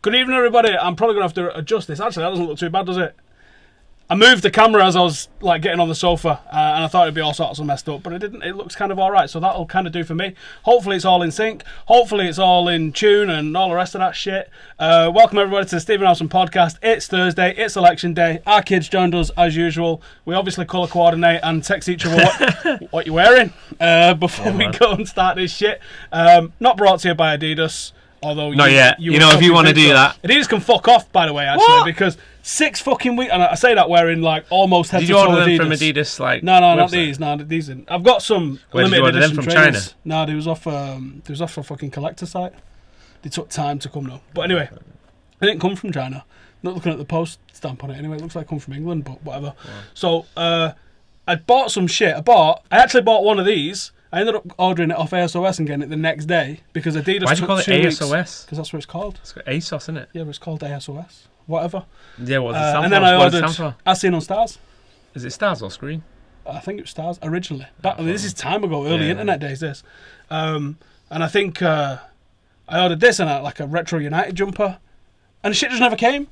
Good evening, everybody. I'm probably going to have to adjust this. Actually, that doesn't look too bad, does it? I moved the camera as I was like getting on the sofa, and I thought it'd be all sorts of messed up, but it didn't. It looks kind of all right, so that'll kind of do for me. Hopefully, it's all in sync. Hopefully, it's all in tune and all the rest of that shit. Welcome everybody to the Stephen Howson podcast. It's Thursday. It's election day. Our kids joined us as usual. We obviously colour coordinate and text each other what you're wearing before we go and start this shit. Not brought to you by Adidas. Although not yet. You know, if you want to do that. Adidas can fuck off, by the way, actually, because 6 fucking weeks, and I say that wearing like almost head to toe Adidas. Did you order them from Adidas? Like, no, website? Not these. No, these didn't. I've got some Where limited did you order edition them from? trainers. China? No, they was off a fucking collector site. They took time to come though. But anyway, they didn't come from China. Not looking at the post stamp on it anyway. It looks like it come from England, but whatever. Wow. So I bought some shit. I actually bought one of these. I ended up ordering it off ASOS and getting it the next day because Adidas. Why do you call it ASOS? Because that's what it's called. It's got ASOS, isn't it? Yeah, but it's called ASOS. Whatever. Yeah, what does it stand for? And then I ordered As Seen on Stars. Is it Stars or Screen? I think it was Stars originally. This is time ago, early internet days. This, and I think I ordered this and like a retro United jumper, and the shit just never came.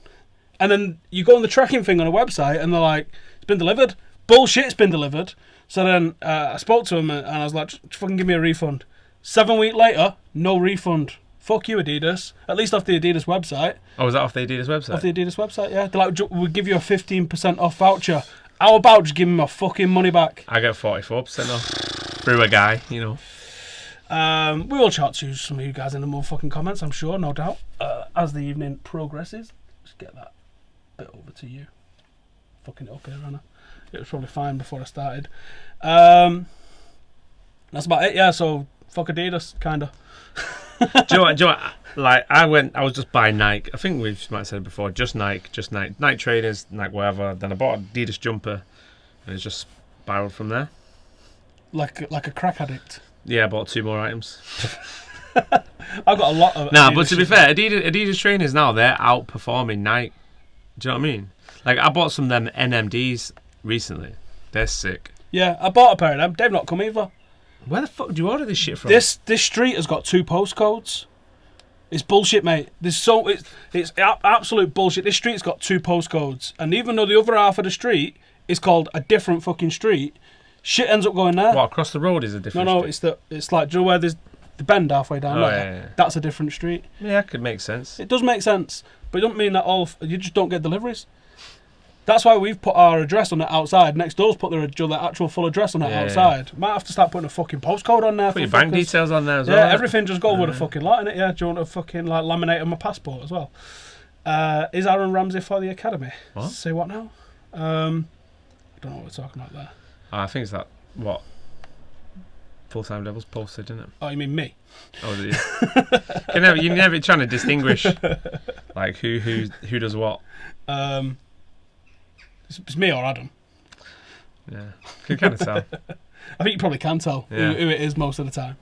And then you go on the tracking thing on a website, and they're like, "It's been delivered." Bullshit, it's been delivered. So then I spoke to him and I was like, just fucking give me a refund. 7 weeks later, no refund. Fuck you, Adidas. At least off the Adidas website. Oh, was that off the Adidas website? Off the Adidas website, yeah. They're like, we'll give you a 15% off voucher. How about just give me my fucking money back? I get 44% off through a guy, you know. We will chat to some of you guys in the motherfucking comments, I'm sure, no doubt. As the evening progresses. Just get that bit over to you. Fucking up here, Anna. It was probably fine before I started. That's about it, yeah. So fuck Adidas, kinda. Do you know what? Like I was just buying Nike. I think we might have said it before. Just Nike trainers, Nike whatever. Then I bought an Adidas jumper, and it's just spiraled from there. Like a crack addict. Yeah, I bought 2 more items. I've got a lot of. Nah, but to be fair, Adidas trainers now they're outperforming Nike. Do you know what I mean? Like I bought some of them NMDs recently. They're sick. Yeah, I bought a pair of them. They've not come either. Where the fuck do you order this shit from? This street has got 2 postcodes. It's bullshit, mate. It's absolute bullshit. This street's got 2 postcodes, and even though the other half of the street is called a different fucking street, shit ends up going there. What, across the road is a different street? No, it's like, do you know where there's the bend halfway down there? Yeah. That's a different street. Yeah, that could make sense. It does make sense, but it doesn't mean that you just don't get deliveries. That's why we've put our address on it outside. Next door's put their actual full address on it outside. Yeah. Might have to start putting a fucking postcode on there. Put your bank details on there as well. Yeah, everything just go with a fucking lot in it. Yeah, do you want to fucking like laminate on my passport as well? Is Aaron Ramsey for the academy? What? Say what now? I don't know what we're talking about there. I think it's that what Full-Time Devils posted, isn't it? Oh, you mean me? Oh, do you? You're never trying to distinguish like who does what. It's me or Adam. Yeah, you can kind of tell. I think you probably can tell who it is most of the time.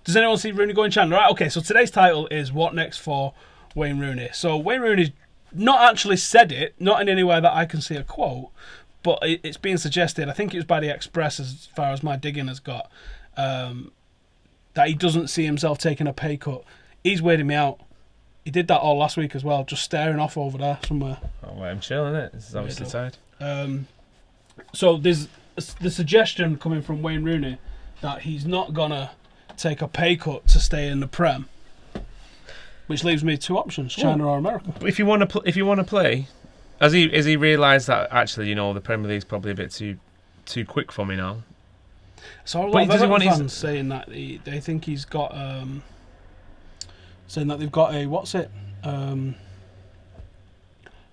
Does anyone see Rooney going Chandler? Right, okay, so today's title is What Next for Wayne Rooney. So Wayne Rooney's not actually said it, not in anywhere that I can see a quote, but it's being suggested, I think it was by the Express as far as my digging has got, that he doesn't see himself taking a pay cut. He's weighing me out. He did that all last week as well, just staring off over there somewhere. Oh, let him chill, innit? This is obviously tired. So there's the suggestion coming from Wayne Rooney that he's not gonna take a pay cut to stay in the Prem, which leaves me 2 options: China or America. But if you want to play, has he realised that actually, you know, the Premier League's probably a bit too quick for me now? So a lot of Everton fans saying that they think he's got. Saying that they've got a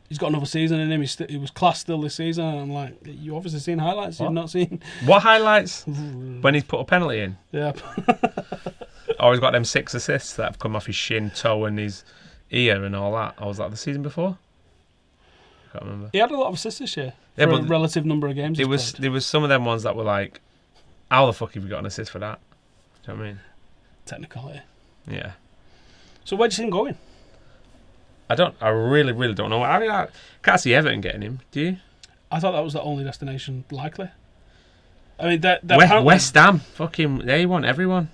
he's got another season in him. He was class still this season, and I'm like, you obviously seen highlights. What? You've not seen what highlights? When he's put a penalty in. Yeah. Or he's got them 6 assists that have come off his shin, toe, and his ear and all that. Or was that the season before? I can't remember. He had a lot of assists this year for a relative number of games. There was some of them ones that were like, how the fuck have you got an assist for that? Do you know what I mean? Technicality. Yeah. So where do you see him going? I really, really don't know. I mean, I can't see Everton getting him. Do you? I thought that was the only destination likely. I mean, West Ham, fucking, they want everyone.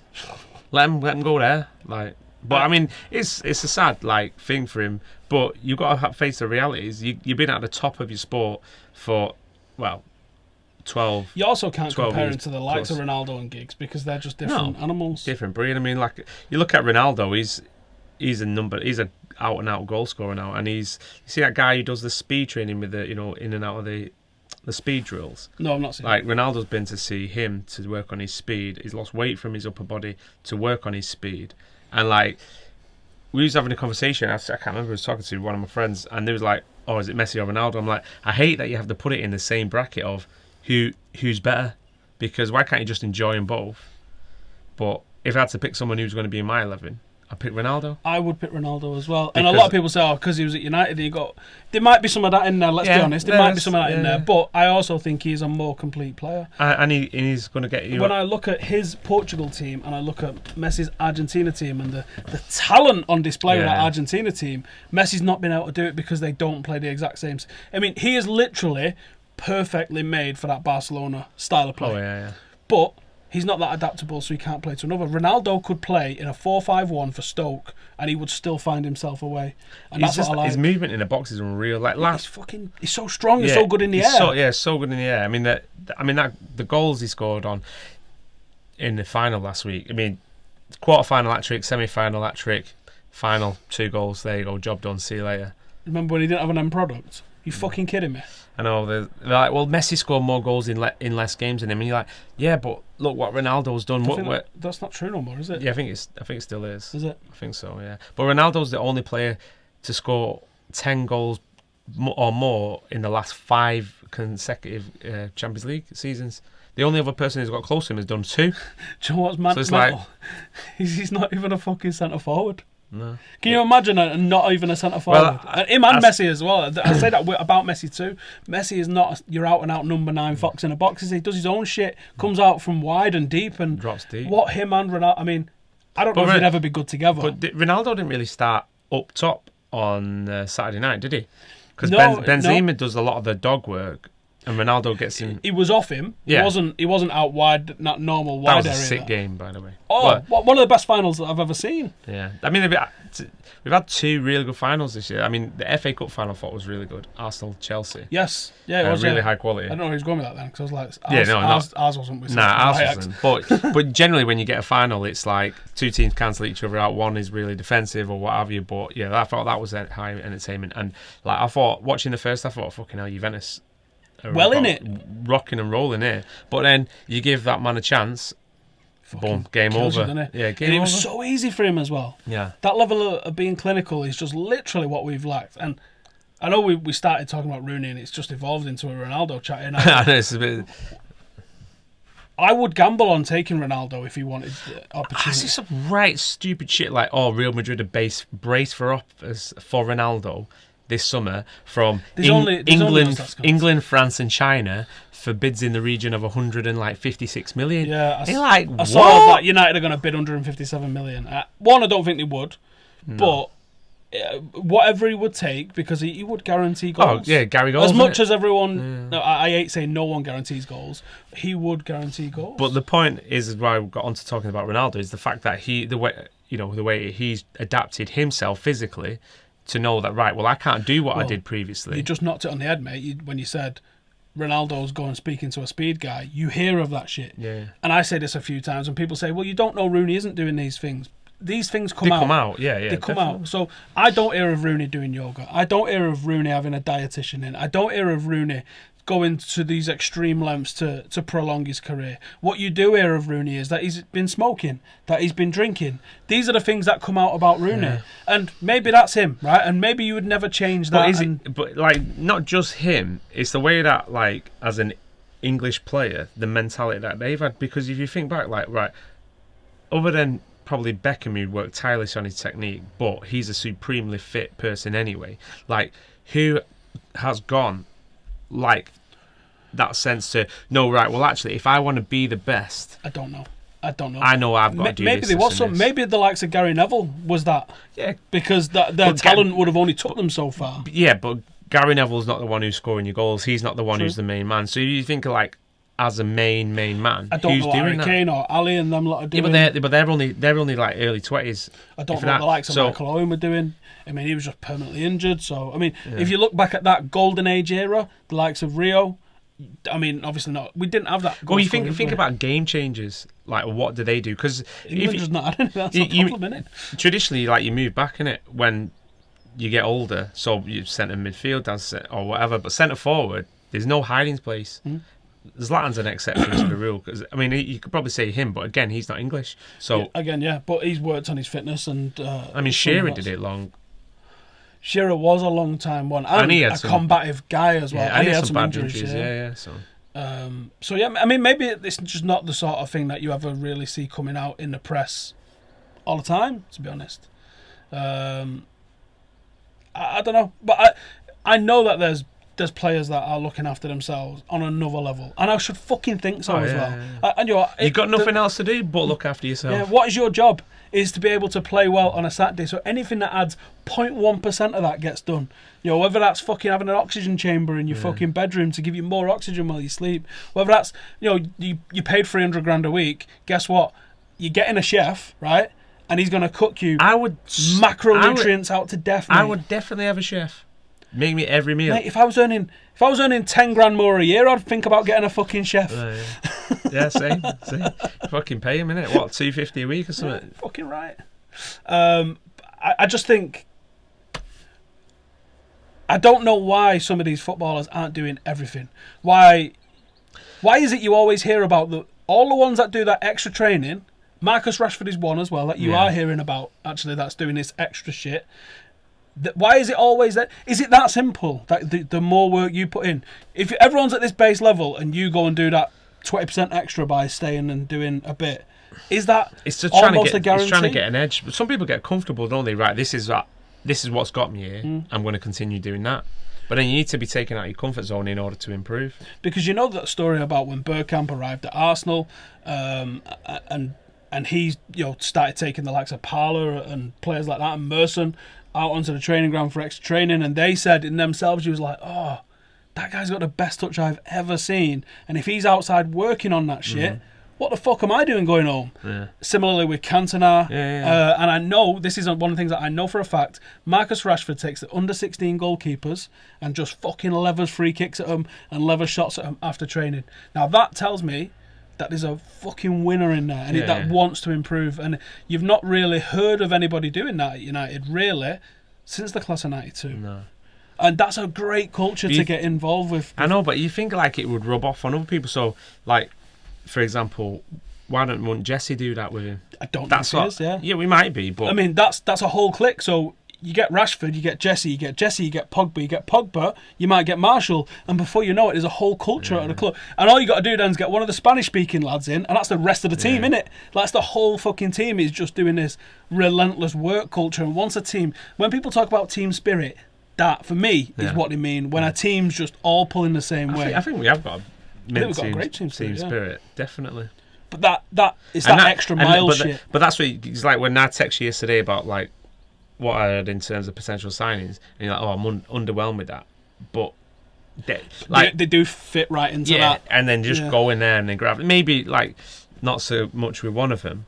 Let them go there. Like, But I mean, it's a sad thing for him. But you've got to face the realities. You've been at the top of your sport for 12. You also can't compare him years to the likes plus. of Ronaldo and Giggs because they're just different animals. Different breed. I mean, you look at Ronaldo, he's a out and out goal scorer now, and you see that guy who does the speed training with the in and out of the speed drills. No, I'm not saying Ronaldo's been to see him to work on his speed. He's lost weight from his upper body to work on his speed, and we was having a conversation. I can't remember. I was talking to one of my friends, and they was like, "Oh, is it Messi or Ronaldo?" I'm like, I hate that you have to put it in the same bracket of who's better, because why can't you just enjoy them both? But if I had to pick someone who's going to be in my 11, I'd pick Ronaldo. I would pick Ronaldo as well. And a lot of people say, because he was at United, there might be some of that in there, let's be honest. There might be some of that in there. But I also think he's a more complete player. And he's going to get you... When I look at his Portugal team and I look at Messi's Argentina team and the talent on display with that Argentina team, Messi's not been able to do it because they don't play the exact same... I mean, he is literally perfectly made for that Barcelona style of play. Oh, yeah. But... he's not that adaptable, so he can't play to another. Ronaldo could play in a 4-5-1 for Stoke, and he would still find himself a way. And that's what I like. His movement in the box is unreal. He's so strong. He's so good in the air. So good in the air. I mean, the goals he scored in the final last week. I mean, quarter-final hat-trick, semi-final hat-trick, final 2 goals. There you go. Job done. See you later. Remember when he didn't have an end product? You fucking kidding me? I know. They're like, well, Messi scored more goals in less games than him, and you're like, yeah, but look what Ronaldo's done. That's not true no more, is it? Yeah, I think it still is. Is it? I think so. Yeah, but Ronaldo's the only player to score 10 goals or more in the last 5 consecutive Champions League seasons. The only other person who's got close to him has done 2. Do you know what's mental? He's not even a fucking centre forward. No. Can you imagine not even a centre forward? Him and Messi as well. I say that about Messi too. Messi is not your out and out number 9 fox in a box. He does his own shit, comes out from wide and deep, and drops deep. What him and Ronaldo? I mean, I don't know if they'd ever be good together. But Ronaldo didn't really start up top on Saturday night, did he? Because Benzema does a lot of the dog work. And Ronaldo gets in. He was off him. Yeah. He wasn't out wide, not normal wide area. That was a sick game, by the way. Oh, one of the best finals that I've ever seen. Yeah, I mean, we've had 2 really good finals this year. I mean, the FA Cup final I thought was really good. Arsenal-Chelsea. Yes, yeah, it was really high quality. I don't know who was going with that then, because I was like, ours wasn't. Ours wasn't. But generally, when you get a final, it's like 2 teams cancel each other out. One is really defensive or what have you. But yeah, I thought that was high entertainment. And I thought watching the first, I thought, fucking hell, Juventus. Well in it, rocking and rolling here, but then you give that man a chance, boom, game over. Yeah, game over. It was so easy for him as well. Yeah, that level of being clinical is just literally what we've lacked. And I know we started talking about Rooney, and it's just evolved into a Ronaldo chat. I know it's a bit. I would gamble on taking Ronaldo if he wanted the opportunity. I see some right stupid shit like, Real Madrid are brace for Ronaldo this summer from England, France, and China for bids in the region of 156 million. Yeah, I saw that United are going to bid 157 million. One, I don't think they would, but whatever he would take, because he would guarantee goals. Oh yeah, Gary goals. As much as everyone, I hate saying no one guarantees goals. He would guarantee goals. But the point is why we got onto talking about Ronaldo is the fact that the way he's adapted himself physically. To know that, right, well, I can't do what I did previously. You just knocked it on the head, mate. When you said Ronaldo's going speaking to a speed guy, you hear of that shit. Yeah. And I say this a few times, and people say, well, you don't know Rooney isn't doing these things. These things come out. They come out, yeah. They come out. So I don't hear of Rooney doing yoga. I don't hear of Rooney having a dietitian in. I don't hear of Rooney going to these extreme lengths to prolong his career. What you do hear of Rooney is that he's been smoking, that he's been drinking. These are the things that come out about Rooney. Yeah. And maybe that's him, right? And maybe you would never change that. But not just him, it's the way that, like, as an English player, the mentality that they've had. Because if you think back, other than probably Beckham, who worked tirelessly on his technique, but he's a supremely fit person anyway. Like, who has gone that sense to no, right, well, actually, if I want to be the best, I don't know I know I've got to do maybe this. There was some. Maybe the likes of Gary Neville was that. Yeah, because their talent would have only took them so far. Yeah, but Gary Neville's not the one who's scoring your goals. He's not the one who's the main man. So you think as a main man. I don't who's know what doing Harry that? Kane or Ali and them lot are doing. Yeah, but they're only like early 20s. I don't know what the likes of Michael Owen were doing. I mean, he was just permanently injured. So I mean, if you look back at that golden age era, the likes of Rio. I mean, obviously not. We didn't have that. Well, you think about game changers. Like, what do they do? Because England just not had anything. That's not a problem, innit? Traditionally, like, you move back in it when you get older. So you centre midfield or whatever, but centre forward, there's no hiding place. Zlatan's an exception to the rule. Because I mean, you could probably say him, but again, he's not English. So but he's worked on his fitness and. I mean, Shearer did it long. Shearer was a long time one, and he had a combative guy as well. Yeah, and he had some bad injuries. Yeah. So yeah, I mean, maybe it's just not the sort of thing that you ever really see coming out in the press all the time. To be honest, I don't know, but I know that there's players that are looking after themselves on another level, and I should fucking think so as well. Yeah. And you've got nothing else to do but look after yourself. Yeah, what is your job? Is to be able to play well on a Saturday. So anything that adds 0.1% of that gets done. You know, whether that's fucking having an oxygen chamber in your fucking bedroom to give you more oxygen while you sleep, whether that's, you know, you paid 300 grand a week. Guess what? You're getting a chef, right? And he's going to cook you macronutrients out to death. Mate. I would definitely have a chef. Make me every meal. Mate, if I was earning 10 grand more a year, I'd think about getting a fucking chef. Yeah, same. Fucking pay him, innit? What, $250 a week or something? Yeah, fucking right. I just think I don't know why some of these footballers aren't doing everything. Why is it you always hear about all the ones that do that extra training? Marcus Rashford is one as well that you are hearing about. Actually, that's doing this extra shit. Why is it always that? Is it that simple? That the more work you put in, if everyone's at this base level and you go and do that 20% extra by staying and doing a bit, is that it's just almost a guarantee? It's trying to get an edge. But some people get comfortable, don't they? Right, this is what's got me here. I'm going to continue doing that. But then you need to be taken out of your comfort zone in order to improve. Because you know that story about when Bergkamp arrived at Arsenal, and he's started taking the likes of Parler and players like that and Merson out onto the training ground for extra training, and they said in themselves, he was like, oh, that guy's got the best touch I've ever seen, and if he's outside working on that shit, what the fuck am I doing going home? Similarly with Cantona, and I know this is one of the things that I know for a fact. Marcus Rashford takes the under 16 goalkeepers and just fucking levers free kicks at them and levers shots at them after training. Now that tells me that there's a fucking winner in there and that wants to improve, and you've not really heard of anybody doing that at United really since the class of 92. No. And that's a great culture to get involved with. I know, but you think like it would rub off on other people. So, like, for example, wouldn't Jesse do that with him? I don't think he is, Yeah, we might be, but... I mean, that's a whole clique. So you get Rashford, you get Jesse, you get Pogba, you might get Marshall, and before you know it, there's a whole culture out of the club. And all you got to do then is get one of the Spanish-speaking lads in, and that's the rest of the team, innit? That's the whole fucking team is just doing this relentless work culture. And once a team... When people talk about team spirit... That, for me, is what they mean when a team's just all pulling the same way. I think we have got a great team spirit, definitely. But that is that extra mile shit. But that's what it's like when I texted you yesterday about like what I heard in terms of potential signings, and you're like, oh, I'm underwhelmed with that. But they do fit right into that. And then just go in there and then grab it. Maybe like not so much with one of them,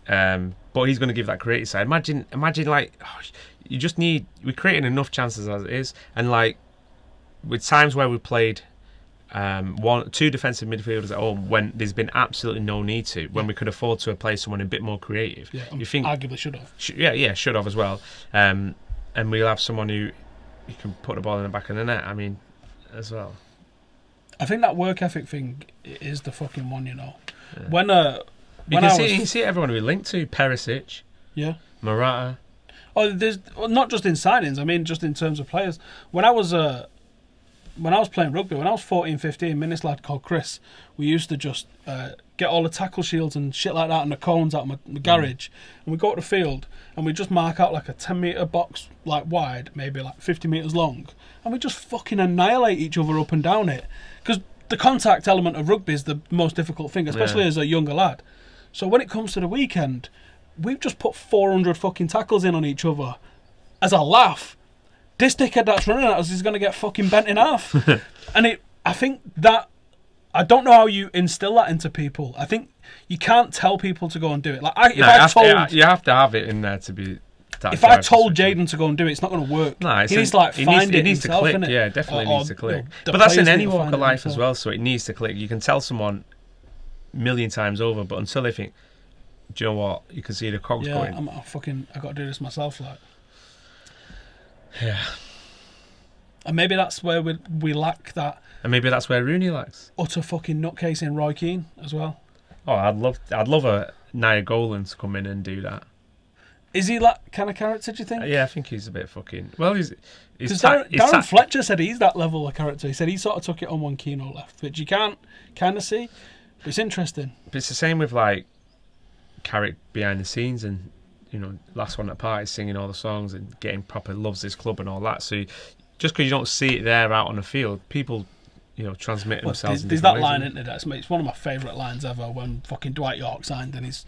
but he's going to give that creative side. Imagine like. We're creating enough chances as it is, and like with times where we played two defensive midfielders at home when there's been absolutely no need to, when we could afford to have played someone a bit more creative. You think arguably should have. Should have as well. And we'll have someone who can put the ball in the back of the net. I mean, as well. I think that work ethic thing is the fucking one. Yeah. You see everyone we linked to Perisic, Morata. Oh, there's not just in signings. I mean, just in terms of players. When I was playing rugby, when I was 14, 15, me and this lad called Chris, we used to just get all the tackle shields and shit like that and the cones out of my garage, and we go to the field and we just mark out like a 10-metre box, like wide, maybe like 50 metres long, and we just fucking annihilate each other up and down it. Because the contact element of rugby is the most difficult thing, especially as a younger lad. So when it comes to the weekend, we've just put 400 fucking tackles in on each other as a laugh. This dickhead that's running at us is going to get fucking bent in half. And I think that I don't know how you instill that into people. I think you can't tell people to go and do it. Like you have to have it in there to be. If I told Jaden to go and do it, it's not going to work. No, he needs to like find it. It needs himself, to click. innit? Yeah, definitely needs to click. But that's in any walk of life as well. So it needs to click. You can tell someone a million times over, but until they think, do you know what? You can see the cogs going. I got to do this myself, like. Yeah. And maybe that's where we lack that. And maybe that's where Rooney lacks. Utter fucking nutcase in Roy Keane as well. Oh, I'd love a Nia Golan to come in and do that. Is he that kind of character, do you think? Yeah, I think he's a bit fucking... Well, he's Darren Fletcher said he's that level of character. He said he sort of took it on when Keane left, which you can't kind of see. But it's interesting. But it's the same with, like, Carrick behind the scenes and, you know, last one at party singing all the songs and getting proper loves this club and all that. So just because you don't see it there out on the field, people... You know, transmit themselves. There's that line, isn't there? It's one of my favourite lines ever. When fucking Dwight York signed and he's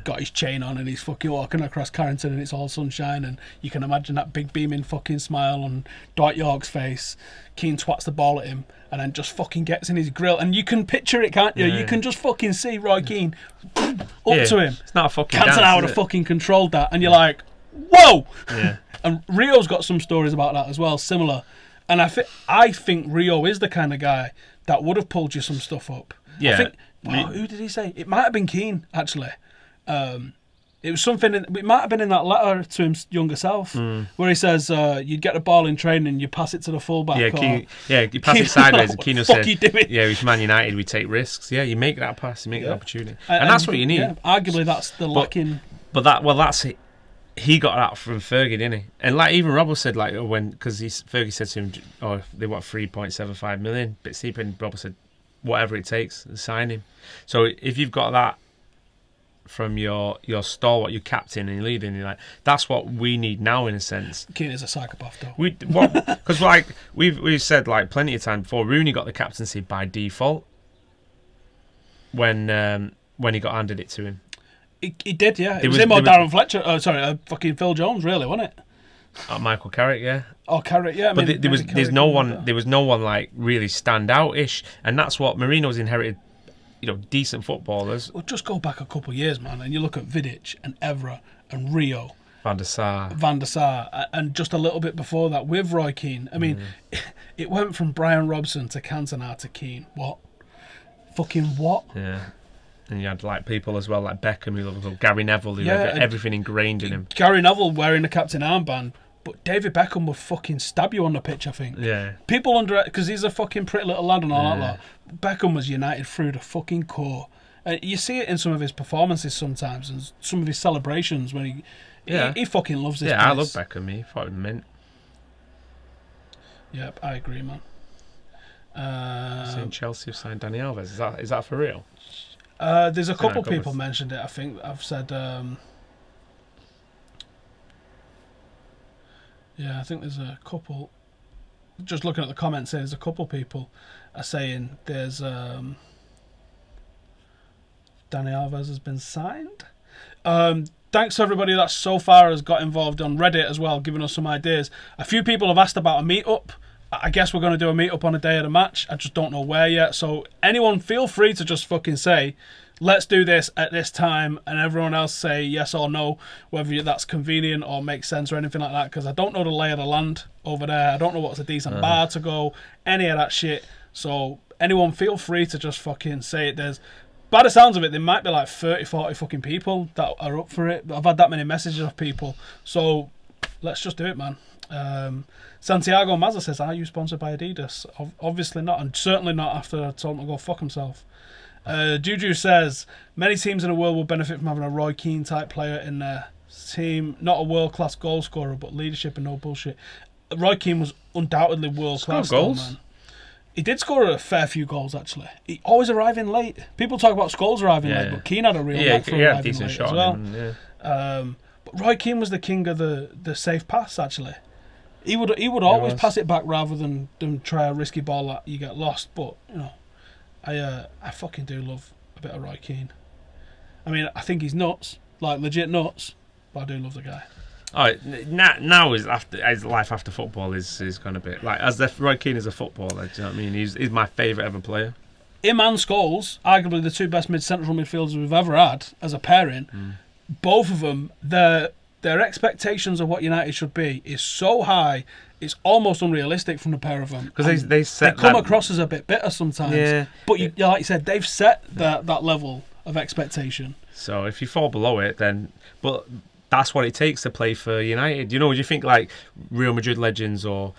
got his chain on and he's fucking walking across Carrington and it's all sunshine and you can imagine that big beaming fucking smile on Dwight York's face. Keane twats the ball at him and then just fucking gets in his grill and you can picture it, can't you? You can just fucking see Roy Keane up to him. It's not a fucking Cantona would have fucking controlled that and you're like, whoa! Yeah. And Rio's got some stories about that as well, similar. And I think Rio is the kind of guy that would have pulled you some stuff up. Yeah. I think, who did he say? It might have been Keane, actually. It was something, it might have been in that letter to his younger self, where he says, you'd get the ball in training, you pass it to the fullback. Yeah, you pass it sideways, and Keane said, yeah, with Man United, we take risks. Yeah, you make that pass, you make that opportunity. And that's what you need. Yeah, arguably, that's the lacking. But that's it. He got that from Fergie, didn't he? And like even Robbo said, like because Fergie said to him, "Oh, they want 3.75 million." But Steve and Robbo said, "Whatever it takes, sign him." So if you've got that from your stalwart, your captain, and your leader, and you're like, that's what we need now, in a sense. Keane is a psychopath, though. Because like we've said like plenty of time before, Rooney got the captaincy by default when he got handed it to him. He did, yeah. It was him or Darren Fletcher. Oh, sorry, fucking Phil Jones, really, wasn't it? Michael Carrick, yeah. Oh, Carrick, yeah. But there was no one like really stand out-ish, and that's what Marino's inherited. You know, decent footballers. Well, just go back a couple of years, man, and you look at Vidic and Evra and Rio, Van der Sar, and just a little bit before that with Roy Keane. I mean, it went from Brian Robson to Cantona to Keane. What? Fucking what? Yeah. And you had like people as well, like Beckham, Gary Neville, who had everything ingrained in him. Gary Neville wearing the captain armband, but David Beckham would fucking stab you on the pitch, I think. Yeah. People because he's a fucking pretty little lad and all that lot. Beckham was United through the fucking core. You see it in some of his performances sometimes and some of his celebrations when he fucking loves this place. I love Beckham. He thought it meant. Yep, I agree, man. Saying Chelsea have signed Dani Alves. Is that for real? There's a couple people mentioned it. I think I've said. I think there's a couple. Just looking at the comments, there's a couple people are saying there's Dani Alves has been signed. Thanks to everybody that so far has got involved on Reddit as well, giving us some ideas. A few people have asked about a meet-up. I guess we're going to do a meet-up on a day of the match. I just don't know where yet. So anyone feel free to just fucking say, let's do this at this time, and everyone else say yes or no, whether that's convenient or makes sense or anything like that, because I don't know the lay of the land over there. I don't know what's a decent bar to go, any of that shit. So anyone feel free to just fucking say it. By the sounds of it, there might be like 30, 40 fucking people that are up for it. I've had that many messages of people. So let's just do it, man. Santiago Mazza says, are you sponsored by Adidas? Obviously not, and certainly not after I told him to go fuck himself. Juju says, many teams in the world will benefit from having a Roy Keane type player in their team. Not a world-class goal scorer, but leadership and no bullshit. Roy Keane was undoubtedly world-class. Goals? Man. He did score a fair few goals, actually. He always arriving late. People talk about Scholes arriving late, but Keane had a real knack for arriving late shot as well. But Roy Keane was the king of the safe pass, actually. He would always pass it back rather than try a risky ball that you get lost. But, you know, I fucking do love a bit of Roy Keane. I mean, I think he's nuts, like legit nuts, but I do love the guy. All right, now his life after football is going to be like Roy Keane is a footballer. Do you know what I mean? He's my favourite ever player. him and Scholes, arguably the two best central midfielders we've ever had as a pairing, both of them, their expectations of what United should be is so high, it's almost unrealistic from the pair of them. Because they come across as a bit bitter sometimes. Yeah. But like you said, they've set that level of expectation. So if you fall below it, then... But that's what it takes to play for United. You know, you think like Real Madrid legends or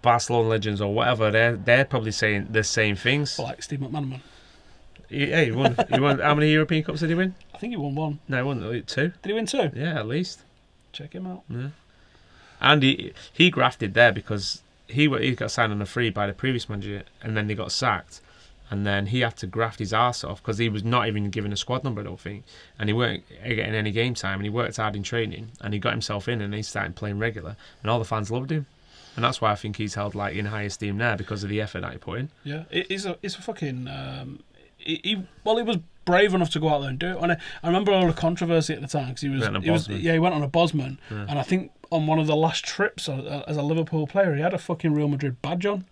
Barcelona legends or whatever, they're probably saying the same things. Well, like Steve McManaman. Yeah, he won. How many European Cups did he win? I think he won one. No, he won 2. Did he win 2? Yeah, at least. Check him out. Yeah. And he grafted there because he got signed on a free by the previous manager, and then they got sacked, and then he had to graft his arse off because he was not even given a squad number, I don't think, and he weren't getting any game time, and he worked hard in training, and he got himself in, and he started playing regular, and all the fans loved him, and that's why I think he's held like in high esteem there because of the effort that he put in. Yeah, it's a fucking. He was brave enough to go out there and do it. And I remember all the controversy at the time because he went on a Bosman, and I think on one of the last trips as a Liverpool player, he had a fucking Real Madrid badge on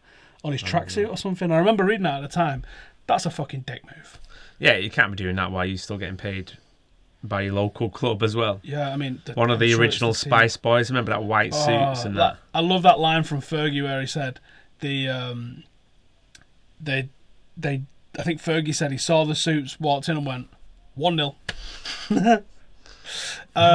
his tracksuit or something. I remember reading that at the time. That's a fucking dick move. Yeah, you can't be doing that while you're still getting paid by your local club as well. Yeah, I mean, one of the original Spice Boys. Remember that white suits and that. I love that line from Fergie where he said I think Fergie said he saw the suits, walked in and went 1-0.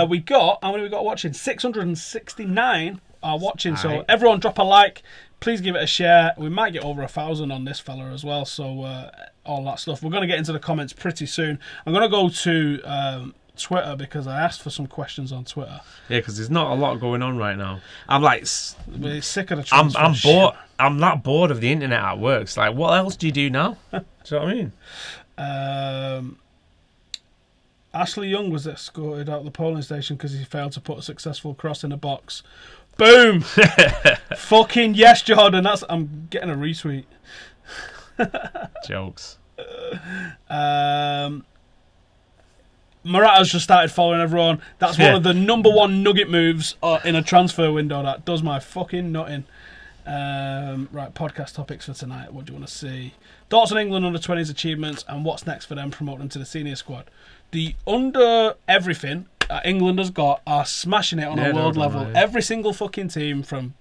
We got, how many we got watching? 669 are watching. So everyone drop a like. Please give it a share. We might get over 1,000 on this fella as well. So all that stuff. We're going to get into the comments pretty soon. I'm going to go to Twitter because I asked for some questions on Twitter. Yeah, because there's not a lot going on right now. I'm like... We're sick of the transfer I'm bored. I'm not bored of the internet at work. It's like, what else do you do now? Do you know what I mean? Ashley Young was escorted out of the polling station because he failed to put a successful cross in a box. Boom! Fucking yes, Jordan. I'm getting a retweet. Jokes. Morata's just started following everyone. That's one of the number one nugget moves in a transfer window. That does my fucking nutting. Right, podcast topics for tonight. What do you want to see? Thoughts on England under 20s achievements and what's next for them promoting them to the senior squad. The under everything England has got are smashing it on a world level. Right. Every single fucking team from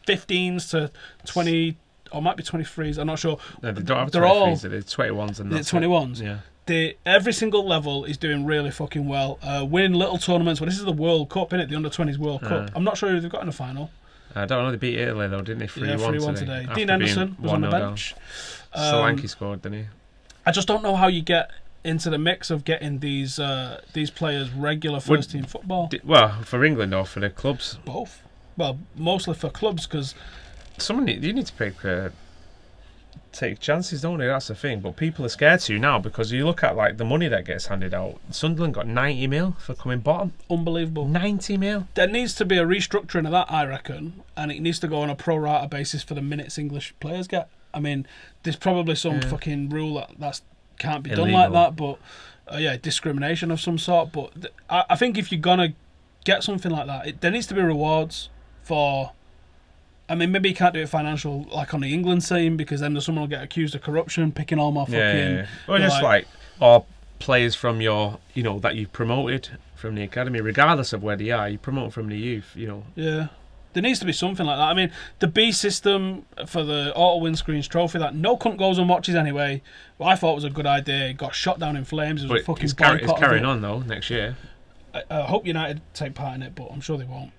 15s to 20 or might be 23s. I'm not sure. No, they don't have 23s. They're 21s and that's 21s. Yeah. Every single level is doing really fucking well. Winning little tournaments. Well, this is the World Cup, isn't it? The under 20s World Cup. I'm not sure who they've got in the final. I don't know. They beat Italy though, didn't they? 3-1 today. Dean Henderson was on the bench. Solanke scored, didn't he? I just don't know how you get into the mix of getting these players regular first team football. Well, for England or for the clubs? Both. Well, mostly for clubs because you need to take chances, don't you? That's the thing. But people are scared to now because you look at like the money that gets handed out. Sunderland got 90 mil for coming bottom. Unbelievable. 90 mil. There needs to be a restructuring of that, I reckon, and it needs to go on a pro rata basis for the minutes English players get. I mean, there's probably some fucking rule that can't be done like that, but discrimination of some sort. But I think if you're gonna get something like that, there needs to be rewards for. I mean, maybe you can't do it financial like on the England team because then someone will get accused of corruption, picking all my fucking. Yeah. Or just or players from your, that you promoted from the academy, regardless of where they are, you promote from the youth, Yeah. There needs to be something like that. I mean, the B system for the auto windscreens trophy that no cunt goes and watches anyway, I thought was a good idea. It got shot down in flames. It was a fucking boycott. It's carrying on though next year. I hope United take part in it, but I'm sure they won't.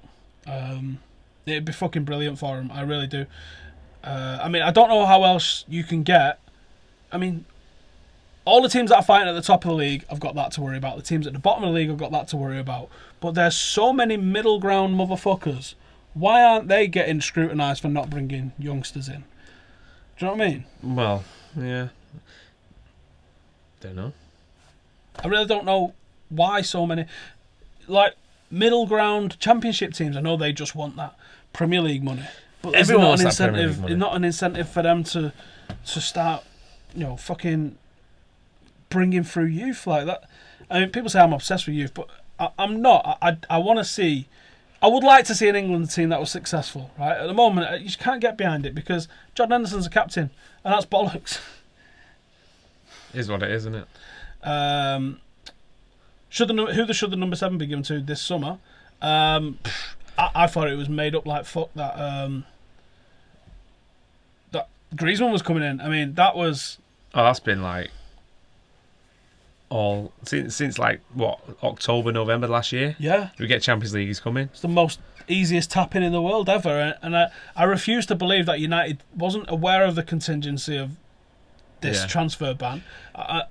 It'd be fucking brilliant for them. I really do. I mean, I don't know how else you can get. I mean, all the teams that are fighting at the top of the league have got that to worry about. The teams at the bottom of the league have got that to worry about. But there's so many middle ground motherfuckers. Why aren't they getting scrutinised for not bringing youngsters in? Do you know what I mean? Well, yeah. Don't know. I really don't know why so many... Like, middle ground championship teams, I know they just want that Premier League money. But there's not an incentive for them to start, fucking bringing through youth like that. I mean, people say I'm obsessed with youth, but I'm not. I want to see... I would like to see an England team that was successful, right? At the moment, you just can't get behind it because John Henderson's a captain, and that's bollocks. Is what it is, isn't it? Should the number 7 be given to this summer? I thought it was made up like fuck that that Griezmann was coming in. I mean, that was... Oh, that's been like all since like what, October, November last year. Yeah, we get Champions League. He's coming. It's the most easiest tap-in in the world ever, and I refuse to believe that United wasn't aware of the contingency of this transfer ban,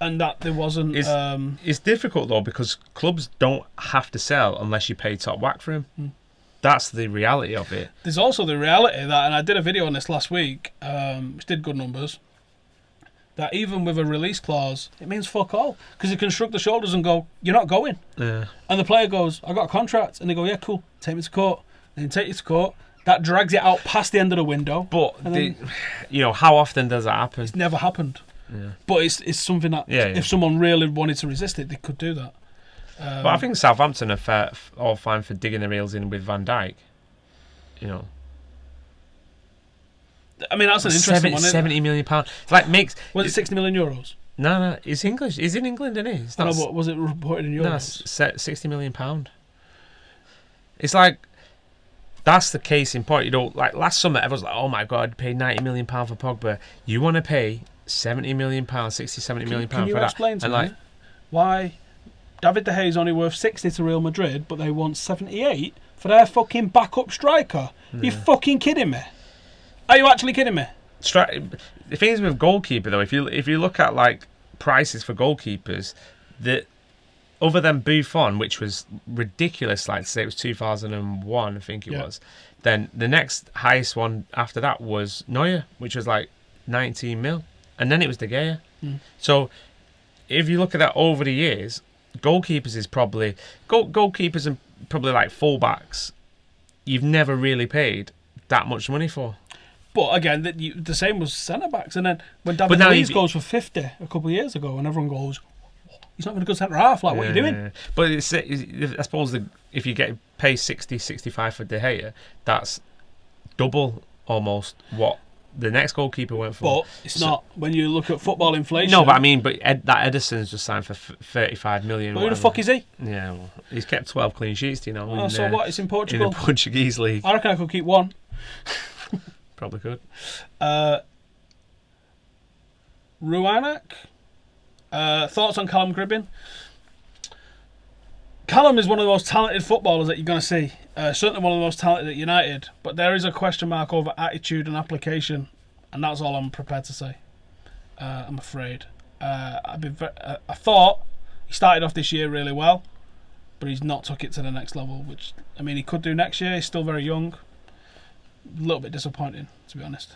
and that there wasn't. It's difficult though, because clubs don't have to sell unless you pay top whack for him. That's the reality of it. There's also the reality that, and I did a video on this last week, which did good numbers, that even with a release clause, it means fuck all. Because you can shrug the shoulders and go, you're not going. Yeah. And the player goes, I got a contract. And they go, yeah, cool, take me to court. They can take you to court. That drags it out past the end of the window. But, how often does that happen? It's never happened. Yeah. But it's something that if someone really wanted to resist it, they could do that. But I think Southampton are all fine for digging their heels in with Van Dijk. I mean, that's an interesting one. £70 million. Like was it 60 million euros? No, it's English. He's in England, isn't he? It's not, but was it reported in euros? No, it's £60 million. It's like, that's the case in point. Like last summer, everyone's like, oh my God, pay £90 million for Pogba. You want to pay £70 million, 70 million can for you that? Explain to me why David De Gea is only worth 60 to Real Madrid, but they want 78 for their fucking backup striker? Are you fucking kidding me? Are you actually kidding me? The thing is with goalkeeper though, if you look at like prices for goalkeepers, that other than Buffon, which was ridiculous, like say it was 2001, I think it was, then the next highest one after that was Neuer, which was like 19 mil, and then it was De Gea. So if you look at that over the years, goalkeepers is probably goalkeepers and probably like fullbacks, you've never really paid that much money for. But again, the same was centre backs, and then when David Luiz goes for 50 a couple of years ago, and everyone goes, he's not going to go centre half. Like, what are you doing? But I suppose if you pay 60, 65 for De Gea, that's double almost what the next goalkeeper went for. But it's not when you look at football inflation. No, but I mean, that Ederson's just signed for 35 million. But who the fuck is he? Yeah, well, he's kept 12 clean sheets, so what? It's in Portugal. In the Portuguese league. I reckon I could keep one. Probably could. Ruanak. Thoughts on Callum Gribbin? Callum is one of the most talented footballers that you're going to see. Certainly one of the most talented at United. But there is a question mark over attitude and application. And that's all I'm prepared to say. I'm afraid. I thought he started off this year really well. But he's not took it to the next level. Which, I mean, he could do next year. He's still very young. A little bit disappointing, to be honest.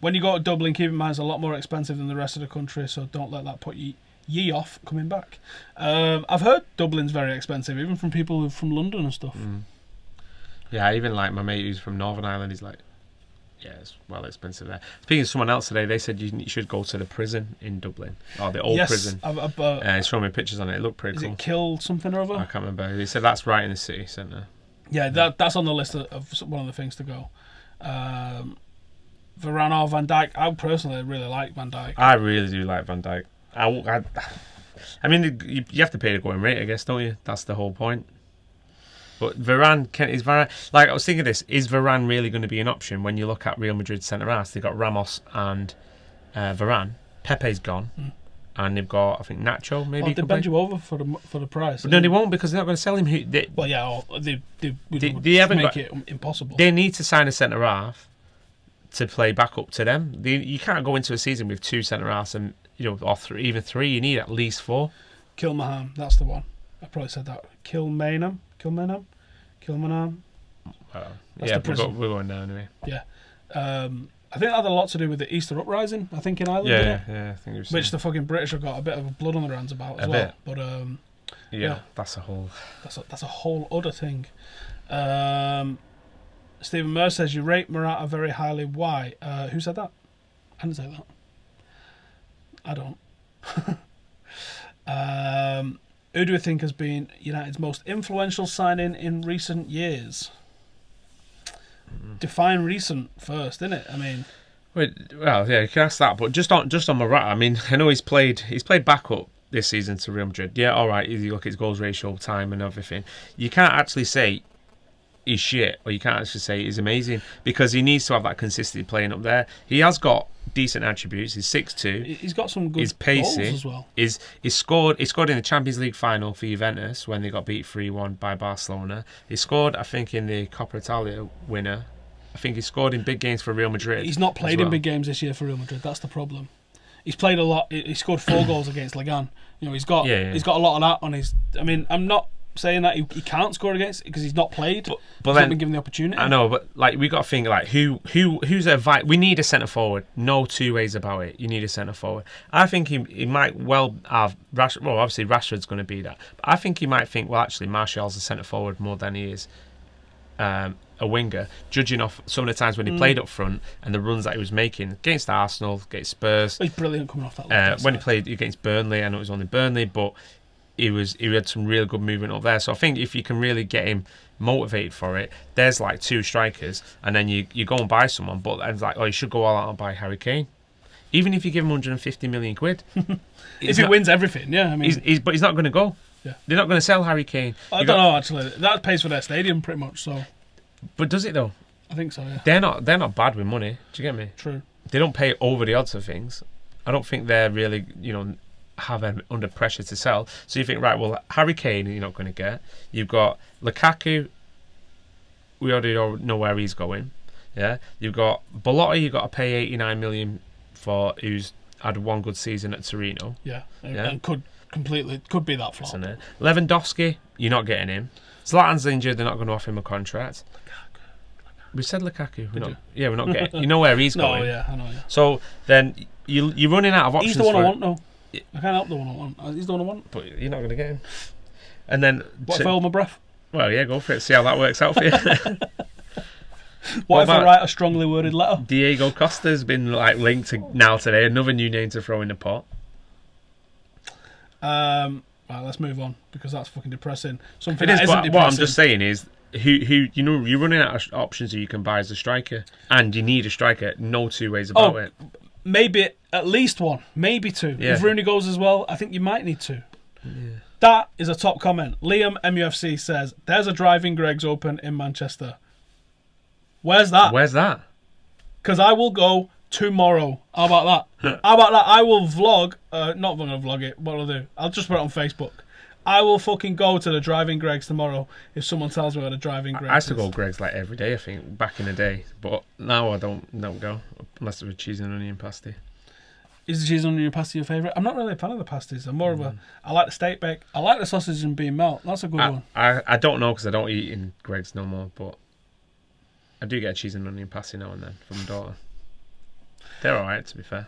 When you go to Dublin, keep in mind it's a lot more expensive than the rest of the country, so don't let that put ye off coming back. I've heard Dublin's very expensive, even from people who from London and stuff. Yeah, even like my mate who's from Northern Ireland, he's like, yeah, it's well expensive there. Speaking to someone else today, they said you should go to the prison in Dublin, or the old prison. He's showing me pictures on it. It looked pretty cool. Is it Kill something or other? I can't remember. He said that's right in the city centre. Yeah, that's on the list of one of the things to go. Varane or Van Dijk. I personally really like Van Dijk. I really do like Van Dijk. I mean, you have to pay the going rate, I guess, don't you? That's the whole point. But is Varane, like I was thinking this, is Varane really going to be an option when you look at Real Madrid centre-halves? They've got Ramos and Varane. Pepe's gone. And they've got, I think, Nacho, maybe. They bend you over for the price. But no, they won't, because they're not going to sell him. They make it impossible. They need to sign a centre-half to play back up to them. You can't go into a season with two centre-halves and, or even three. You need at least four. Kilmainham, that's the one. I probably said that. Kilmainham. Yeah, we're going down anyway. Yeah. I think that had a lot to do with the Easter uprising, I think, in Ireland. Yeah, I think it was. Which the fucking British have got a bit of blood on their hands about as well. But that's a whole. That's a whole other thing. Stephen Moore says you rate Morata very highly. Why? Who said that? I didn't say that. I don't. Who do we think has been United's most influential signing in recent years? Define recent first, innit? I mean, Well, yeah, you can ask that, but just on Morata, I mean, I know he's played backup this season to Real Madrid. Yeah, all right. You look at his goals ratio, time, and everything. You can't actually say he's shit, or you can't actually say he's amazing because he needs to have that consistency playing up there. He has got decent attributes. He's 6'2". He's got some good He's pacey goals as well. He scored in the Champions League final for Juventus when they got beat 3-1 by Barcelona. He scored, I think, in the Coppa Italia winner. I think he scored in big games for Real Madrid. He's not played in big games this year for Real Madrid. That's the problem. He's played a lot. He scored 4 goals against Legan. He's got a lot of that on his. I mean, I'm not saying that he can't score against because he's not played. But he's not been given the opportunity. I know, but like we got to think like who's a we need a centre forward. No two ways about it. You need a centre forward. I think he might well have well, obviously Rashford's going to be that. But I think he might think actually Martial's a centre forward more than he is a winger, judging off some of the times when he played up front and the runs that he was making against Arsenal, against Spurs. He's brilliant coming off that. When he played against Burnley, I know it was only Burnley, but he had some really good movement up there. So I think if you can really get him motivated for it, there's like 2 strikers, and then you go and buy someone, but it's like, you should go all out and buy Harry Kane. Even if you give him 150 million quid. If he wins everything, yeah. I mean, but he's not going to go. Yeah. They're not going to sell Harry Kane. I don't know, actually. That pays for their stadium pretty much, so. But does it though? I think so, yeah. They're not bad with money. Do you get me? True. They don't pay over the odds of things. I don't think they're really, have him under pressure to sell. So you think, right, well, Harry Kane you're not going to get. You've got Lukaku. We already know where he's going. Yeah. You've got Belotti. You've got to pay 89 million for, who's had one good season at Torino. Yeah. And could be that flop. Lewandowski, you're not getting him. Zlatan's injured. They're not going to offer him a contract. We said Lukaku. We're not getting. You know where he's going. Oh yeah, I know. Yeah. So then you're running out of options. He's the one I want, though. I can't help the one I want. He's the one I want. But you're not going to get him. And then what if I hold my breath? Well, yeah, go for it. See how that works out for you. What if I write a strongly worded letter? Diego Costa's been linked to now today. Another new name to throw in the pot. Right, let's move on because that's fucking depressing. Something that isn't depressing. What I'm just saying is, who you're running out of options who you can buy as a striker, and you need a striker. No 2 ways about it. Maybe at least 1, maybe 2. Yeah. If Rooney goes as well, I think you might need 2. Yeah. That is a top comment. Liam MUFC says, "There's a driving Greggs open in Manchester." Where's that? Because I will go tomorrow. How about that? I will vlog. Not going to vlog it. What I'll do? I'll just put it on Facebook. I will fucking go to the driving Greggs tomorrow if someone tells me where the driving Greggs is. I used to go Greggs like every day, I think, back in the day. But now I don't go unless it's a cheese and onion pasty. Is the cheese and onion pasty your favourite? I'm not really a fan of the pasties. I'm more of a. I like the steak bake. I like the sausage and bean melt. That's a good one. I don't know because I don't eat in Greggs no more, but I do get a cheese and onion pasty now and then from my daughter. They're alright, to be fair.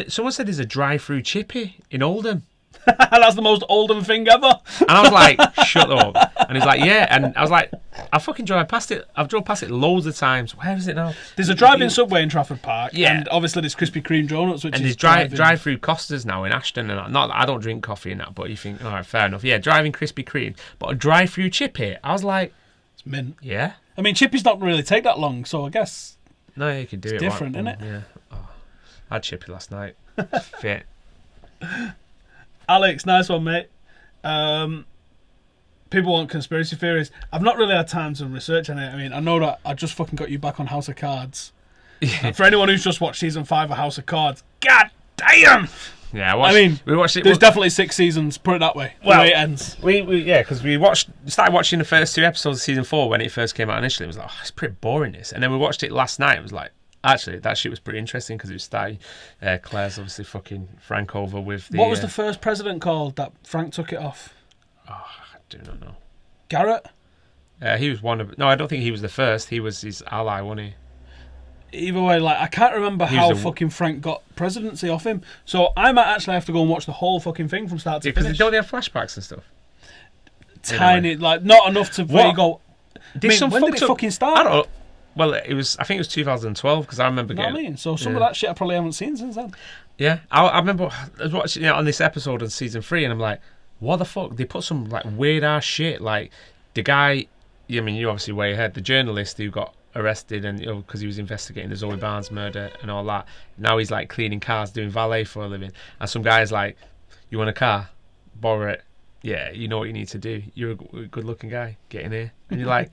Someone said there's a drive-through chippy in Oldham. That's the most Oldham thing ever. And I was like, shut up. And he's like, yeah. And I was like, I fucking drive past it. I've drove past it loads of times. Where is it now? There's a drive-in Subway in Trafford Park. Yeah. And obviously there's Krispy Kreme donuts, which and is there's drive-through Costas now in Ashton. And not that I don't drink coffee and that, but you think, all right, fair enough. Yeah, driving Krispy Kreme. But a drive-through chippy, I was like... It's mint. Yeah. I mean, chippies don't really take that long, so I guess... No, you can do it's different, isn't it? Yeah. Oh, I had chippy last night. Fit. Alex, nice one, mate. People want conspiracy theories. I've not really had time to research on it. I mean, I know that I just fucking got you back on House of Cards. Yeah. For anyone who's just watched season 5 of House of Cards, god damn! Yeah, we watched it. There's definitely 6 seasons. Put it that way. The way it ends. Because we started watching the first 2 episodes of season 4 when it first came out initially. It was like, it's pretty boring this, and then we watched it last night. It was like, actually, that shit was pretty interesting because it was starting. Claire's obviously fucking Frank over with the. What was the first president called that Frank took it off? Oh, I do not know. Garrett. He was one of. No, I don't think he was the first. He was his ally, wasn't he? Either way, I can't remember how fucking Frank got presidency off him. So I might actually have to go and watch the whole fucking thing from start to finish. Because don't they have flashbacks and stuff? Tiny, not enough to where you go. When did it fucking start? I don't know. Well, I think it was 2012 because I remember getting. What I mean? So some of that shit I probably haven't seen since then. Yeah, I remember I was watching it on this episode of season 3, and I'm like, what the fuck? They put some weird ass shit. Like the guy, I mean, you're obviously way ahead. The journalist who got arrested and because he was investigating the Zoe Barnes murder and all that. Now he's like cleaning cars, doing valet for a living. And some guy's like, "You want a car? Borrow it." "Yeah, you know what you need to do. You're a good-looking guy. Get in here." And you're like,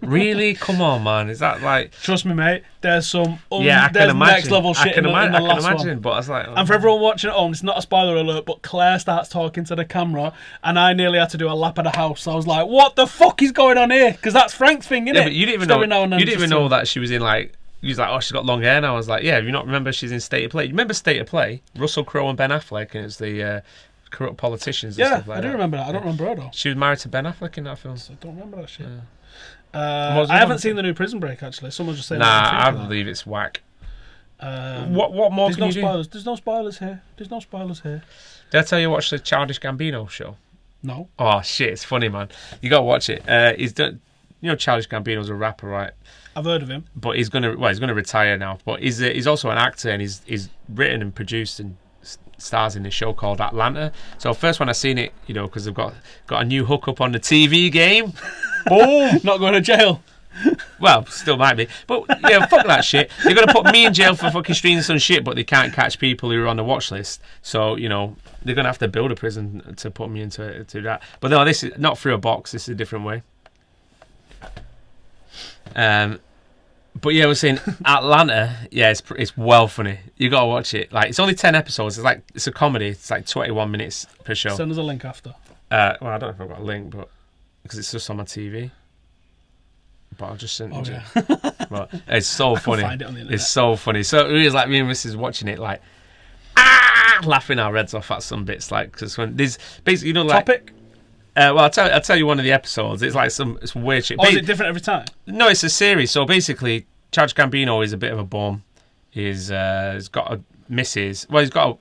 "Really? Come on, man. Is that like?" Trust me, mate. There's some I can imagine. next level shit in the last one. But I was like, And for everyone watching at home, it's not a spoiler alert, but Claire starts talking to the camera, and I nearly had to do a lap of the house. I was like, "What the fuck is going on here?" Because that's Frank's thing, isn't it? But you didn't even know. You didn't even know that she was in like. He was like, "Oh, she's got long hair now." I was like, "Yeah, you not remember she's in State of Play? You remember State of Play? Russell Crowe and Ben Affleck, and it's the corrupt politicians and stuff like that." I do remember that. I don't remember her though. She was married to Ben Affleck in that film. I don't remember that shit. Yeah. I haven't seen the new Prison Break actually. Someone just saying. Nah, I believe it's whack. What more can you do? There's no spoilers here. There's no spoilers here. Did I tell you to watch the Childish Gambino show? No. Oh shit, it's funny, man. You gotta watch it. He's done. You know, Childish Gambino's a rapper, right? I've heard of him. But he's gonna retire now. But he's also an actor, and he's written and produced and stars in this show called Atlanta. So first when I seen it, you know, because they've got a new hookup on the TV game. Boom! Not going to jail. Well, still might be. But yeah, fuck that shit. They're going to put me in jail for fucking streaming some shit, but they can't catch people who are on the watch list. So, you know, they're going to have to build a prison to put me into that. But no, this is not through a box. This is a different way. But yeah, we're saying Atlanta. Yeah, it's well funny. You got to watch it. Like, it's only 10 episodes. It's a comedy. It's like 21 minutes per show. Send us a link after. Well, I don't know if I've got a link, but because it's just on my TV. But I'll just send it. Yeah. But it's so funny. Find it on the internet. It's so funny. So it was like me and Mrs. watching it, like laughing our heads off at some bits, like because when there's basically, you know, like topic. Well, I'll tell you one of the episodes. It's like some weird shit. Oh, is it different every time? No, it's a series. So basically, Childish Gambino is a bit of a bum. He's got a missus. Well, he's got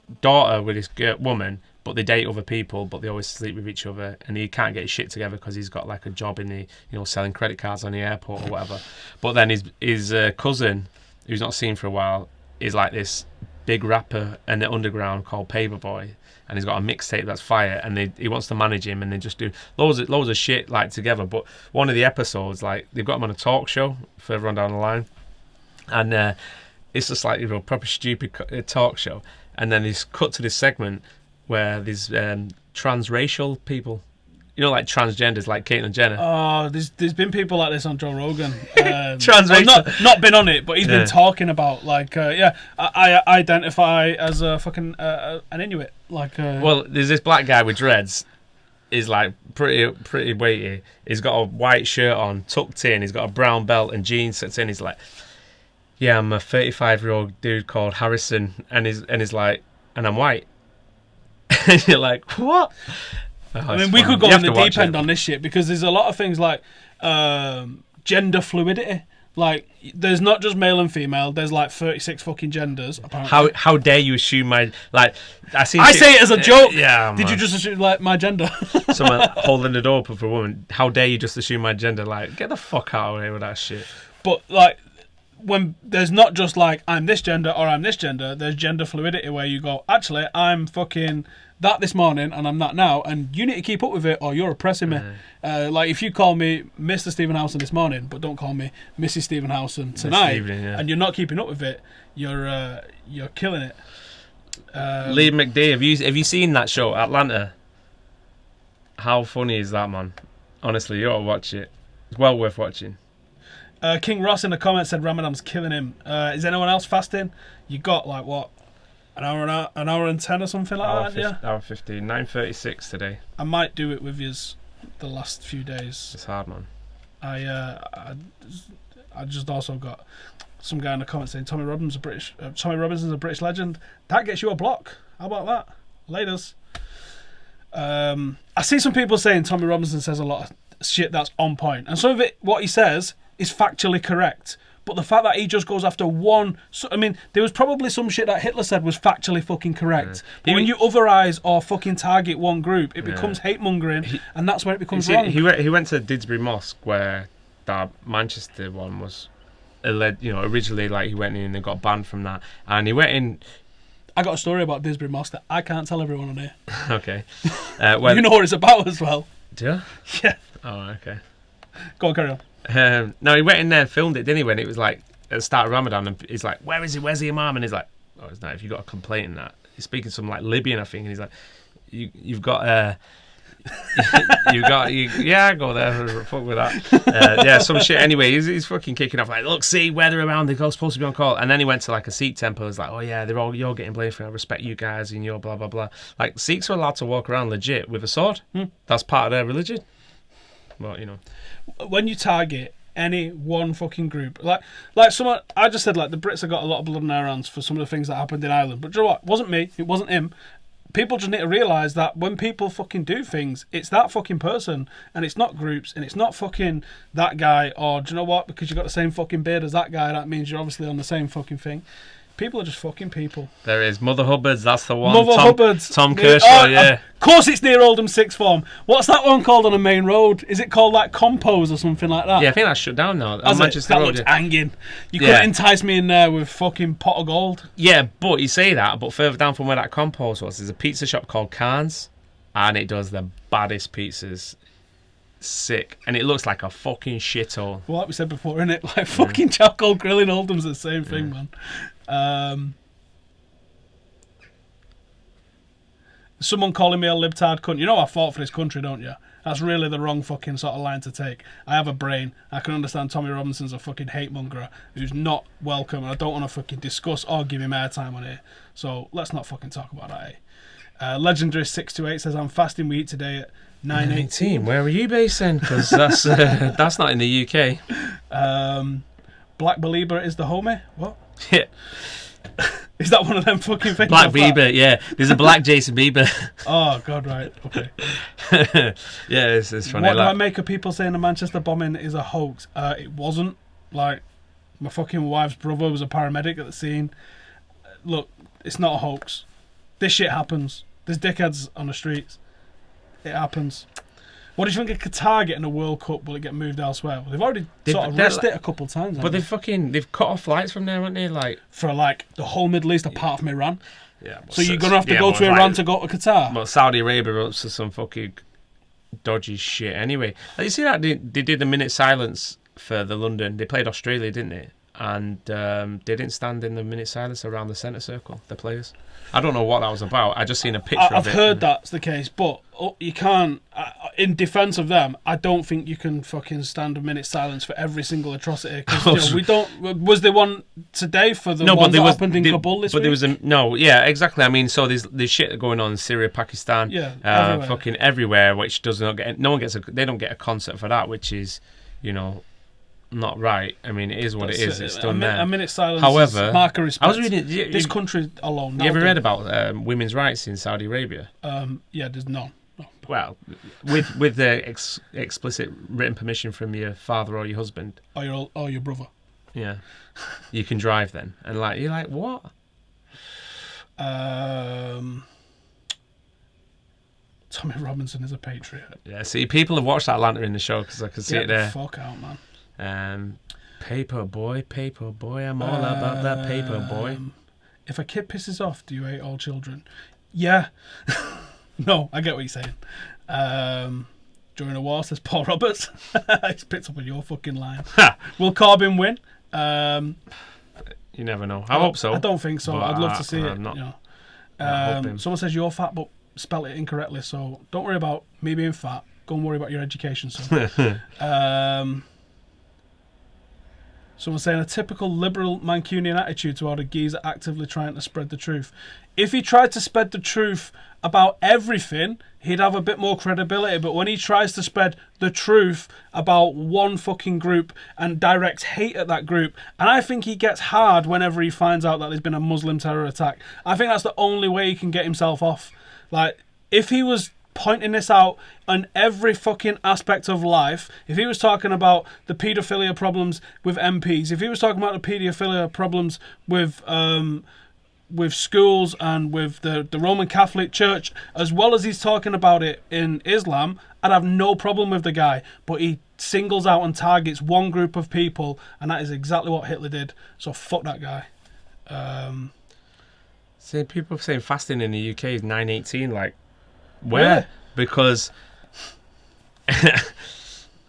a daughter with this woman, but they date other people, but they always sleep with each other, and he can't get his shit together because he's got like a job in the, you know, selling credit cards on the airport or whatever. But then his cousin, who's not seen for a while, is like this big rapper in the underground called Paperboy, and he's got a mixtape that's fire, and he wants to manage him, and they just do loads of shit like together. But one of the episodes, like they've got him on a talk show further on down the line, and it's just like, you know, proper stupid talk show, and then he's cut to this segment where there's transracial people, you know, like transgenders, like Caitlyn Jenner. Oh, there's been people like this on Joe Rogan. Transracial. Well, not been on it, but he's been talking about like, I identify as a fucking an Inuit. Like, well, there's this black guy with dreads. He's like pretty weighty. He's got a white shirt on, tucked in. He's got a brown belt and jeans tucked in. He's like, yeah, I'm a 35-year-old dude called Harrison, and he's like, and I'm white. And you're like, what? Oh, I mean, we could go on the deep end on this shit, because there's a lot of things like gender fluidity. Like, there's not just male and female. There's like 36 fucking genders. Apparently. How dare you assume my, like? I say it as a joke. Yeah. Did you just assume like my gender? Someone holding the door open for a woman. How dare you just assume my gender? Like, get the fuck out of here with that shit. But like, when there's not just like I'm this gender or I'm this gender, there's gender fluidity where you go, actually, I'm fucking that this morning and I'm that now, and you need to keep up with it or you're oppressing me. Like, if you call me Mr. Stephen Howson this morning, but don't call me Mrs. Stephen Howson tonight, and you're not keeping up with it, you're killing it. Lee McDee, have you seen that show, Atlanta? How funny is that, man? Honestly, you ought to watch it. It's well worth watching. King Ross in the comments said Ramadan's killing him. Is anyone else fasting? You got like what, an hour and 10 or something like that? Yeah, hour 15, 9:36 today. I might do it with yous the last few days. It's hard, man. I just also got some guy in the comments saying Tommy Robinson's a British legend. That gets you a block. How about that? Laters. I see some people saying Tommy Robinson says a lot of shit that's on point, and some of it, what he says, is factually correct. But the fact that he just goes after one... I mean, there was probably some shit that Hitler said was factually fucking correct. Yeah. But when you otherize or fucking target one group, it becomes hate-mongering, and that's where it becomes wrong. He went to Didsbury Mosque, where that Manchester one was... originally, like, he went in and got banned from that. And he went in... I got a story about Didsbury Mosque that I can't tell everyone on here. Okay. You know what it's about as well. Do you? Yeah. Oh, okay. Go on, carry on. No, he went in there and filmed it, didn't he? When it was like at the start of Ramadan, and he's like, "Where is he? Where's the imam?" And he's like, "Oh, it's not. If you got a complaint in that." He's speaking some like Libyan, I think, and he's like, "You've got yeah, go there, fuck with that." Yeah, some shit. Anyway, he's fucking kicking off like, "Look, see where they're around. They're supposed to be on call." And then he went to like a Sikh temple. He's like, "Oh yeah, you're getting blamed for it. I respect you guys and you're blah blah blah." Like Sikhs are allowed to walk around legit with a sword. That's part of their religion. Well, you know, when you target any one fucking group, like someone, I just said like the Brits have got a lot of blood in their hands for some of the things that happened in Ireland. But do you know what? It wasn't me. It wasn't him. People just need to realise that when people fucking do things, it's that fucking person, and it's not groups, and it's not fucking that guy, or do you know what? Because you got the same fucking beard as that guy, that means you're obviously on the same fucking thing. People are just fucking people. There is Mother Hubbard's. That's the one. Mother Hubbard's. Tom Kershaw. Yeah. Of course, it's near Oldham Sixth Form. What's that one called on a main road? Is it called like Compose or something like that? Yeah, I think that's shut down now. On Manchester Road. That looks hanging. You couldn't entice me in there with fucking pot of gold. Yeah, but you say that, but further down from where that Compose was, there's a pizza shop called Carnes, and it does the baddest pizzas. Sick, and it looks like a fucking shithole. Well, like we said before, innit? Like fucking charcoal grill in Oldham's the same thing, man. Someone calling me a libtard cunt. You know I fought for this country, don't you? That's really the wrong fucking sort of line to take. I have a brain. I can understand Tommy Robinson's a fucking hate monger who's not welcome, and I don't want to fucking discuss or give him airtime on here. So let's not fucking talk about that, eh? Legendary 628 says, "I'm fasting. We eat today at 9:18. Where are you based then? Because that's not in the UK. Black Belieber is the homie. What? Yeah. Is that one of them fucking things? Black Bieber, yeah. There's a black Jason Bieber. Oh, God, right. Okay. Yeah, it's funny. What do I make of people saying the Manchester bombing is a hoax? It wasn't. Like, my fucking wife's brother was a paramedic at the scene. Look, it's not a hoax. This shit happens. There's dickheads on the streets. It happens. What do you think of Qatar getting a World Cup? Will it get moved elsewhere? Well, they've already sort of risked it a couple of times. But they've cut off flights from there, haven't they? Like for like the whole Middle East, apart from Iran. Yeah. So you're gonna have to go to Iran to go to Qatar. But Saudi Arabia up to some fucking dodgy shit. Anyway, you see that they did the minute silence for the London. They played Australia, didn't they? And they didn't stand in the minute silence around the centre circle. The players. I don't know what that was about. I just seen a picture of it. I've heard that's the case, but you can't. In defence of them, I don't think you can fucking stand a minute silence for every single atrocity. Because we don't. Was there one today for the ones that happened in Kabul this week? But there was yeah, exactly. I mean, so there's shit going on in Syria, Pakistan, everywhere. fucking everywhere, which does not get. No one gets. They don't get a concert for that, which is, not right. I mean, it is what it is. It's done there. A minute silence. However, is mark of respect. I was reading this country alone. You ever read about women's rights in Saudi Arabia? Yeah, there's none. No. Well, with the explicit written permission from your father or your husband or your brother. Yeah, you can drive then, and you're like, what? Tommy Robinson is a patriot. Yeah, see, people have watched Atlanta in the show because I can see it there. Fuck out, man. Paper boy, I'm all about that paper boy. If a kid pisses off, do you hate all children? Yeah. No, I get what you're saying. During a war, says Paul Roberts. He's picked up on your fucking line. Will Corbyn win? You never know. I hope so. I don't think so. I'd love to see it. Not, someone says you're fat, but spelt it incorrectly. So don't worry about me being fat. Go and worry about your education, son. Someone saying a typical liberal Mancunian attitude toward a geezer actively trying to spread the truth. If he tried to spread the truth about everything, he'd have a bit more credibility. But when he tries to spread the truth about one fucking group and directs hate at that group, and I think he gets hard whenever he finds out that there's been a Muslim terror attack. I think that's the only way he can get himself off. Like, if he was pointing this out on every fucking aspect of life, if he was talking about the paedophilia problems with MPs, if he was talking about the paedophilia problems with schools and with the Roman Catholic Church, as well as he's talking about it in Islam, I'd have no problem with the guy. But he singles out and targets one group of people, and that is exactly what Hitler did. So fuck that guy. See, people saying fasting in the UK is 9:18. Like, where? Yeah. Because